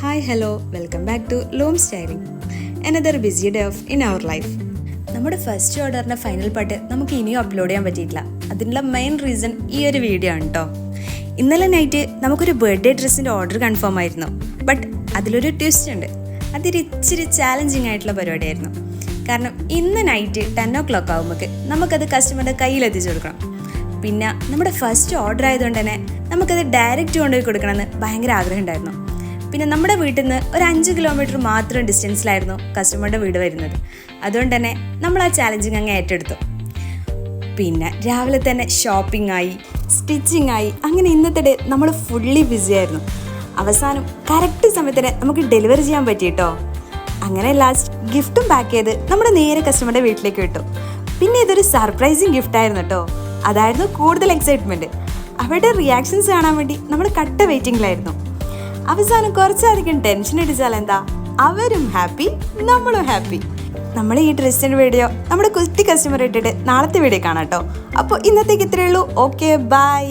Hi, hello, welcome back to Loom Styling. Another busy day of in our life. നമ്മുടെ first ഓർഡറിൻ്റെ final part നമുക്ക് ഇനിയും upload ചെയ്യാൻ പറ്റിയിട്ടില്ല. അതിനുള്ള മെയിൻ റീസൺ ഈ ഒരു വീഡിയോ ആണ് കേട്ടോ. ഇന്നലെ നൈറ്റ് നമുക്കൊരു ബർത്ത്ഡേ ഡ്രസ്സിൻ്റെ ഓർഡർ കൺഫേം ആയിരുന്നു. ബട്ട് അതിലൊരു ട്വിസ്റ്റ് ഉണ്ട്. അതൊരു ഇച്ചിരി ചാലഞ്ചിങ് ആയിട്ടുള്ള പരിപാടിയായിരുന്നു. കാരണം ഇന്ന് നൈറ്റ് 10 ആകുമ്പോൾ നമുക്കത് കസ്റ്റമറുടെ കയ്യിലെത്തിച്ചു കൊടുക്കണം. പിന്നെ നമ്മുടെ ഫസ്റ്റ് ഓർഡർ ആയതുകൊണ്ട് തന്നെ നമുക്കത് ഡയറക്റ്റ് കൊണ്ടുപോയി കൊടുക്കണമെന്ന് ഭയങ്കര ആഗ്രഹം ഉണ്ടായിരുന്നു. പിന്നെ നമ്മുടെ വീട്ടിൽ നിന്ന് ഒരു 5 കിലോമീറ്റർ മാത്രം ഡിസ്റ്റൻസിലായിരുന്നു കസ്റ്റമറുടെ വീട് വരുന്നത്. അതുകൊണ്ട് തന്നെ നമ്മൾ ആ ചാലഞ്ചിങ് അങ്ങ് ഏറ്റെടുത്തു. പിന്നെ രാവിലെ തന്നെ ഷോപ്പിംഗ് ആയി, സ്റ്റിച്ചിങ് ആയി, അങ്ങനെ ഇന്നത്തെ ഡേ നമ്മൾ ഫുള്ളി ബിസി ആയിരുന്നു. അവസാനം കറക്റ്റ് സമയത്തിന് നമുക്ക് ഡെലിവറി ചെയ്യാൻ പറ്റിയിട്ടോ. അങ്ങനെ ലാസ്റ്റ് ഗിഫ്റ്റും പാക്ക് ചെയ്ത് നമ്മുടെ നേരെ കസ്റ്റമറുടെ വീട്ടിലേക്ക് വിട്ടു. പിന്നെ ഇതൊരു സർപ്രൈസിങ് ഗിഫ്റ്റ് ആയിരുന്നു കേട്ടോ. അതായിരുന്നു കൂടുതൽ എക്സൈറ്റ്മെൻറ്റ്. അവരുടെ റിയാക്ഷൻസ് കാണാൻ വേണ്ടി നമ്മൾ കട്ട വെയിറ്റിംഗിലായിരുന്നു. അവസാനം കുറച്ചധികം ടെൻഷൻ അടിച്ചാൽ എന്താ, അവരും ഹാപ്പി, നമ്മളും ഹാപ്പി. നമ്മൾ ഈ ഡ്രസ്സിൻ്റെ വീഡിയോ നമ്മുടെ കുട്ടി കസ്റ്റമർ ഇട്ടിട്ട് നാളത്തെ വീഡിയോ കാണാം കേട്ടോ. അപ്പോൾ ഇന്നത്തേക്ക് ഇത്രയേ ഉള്ളൂ. Okay, by.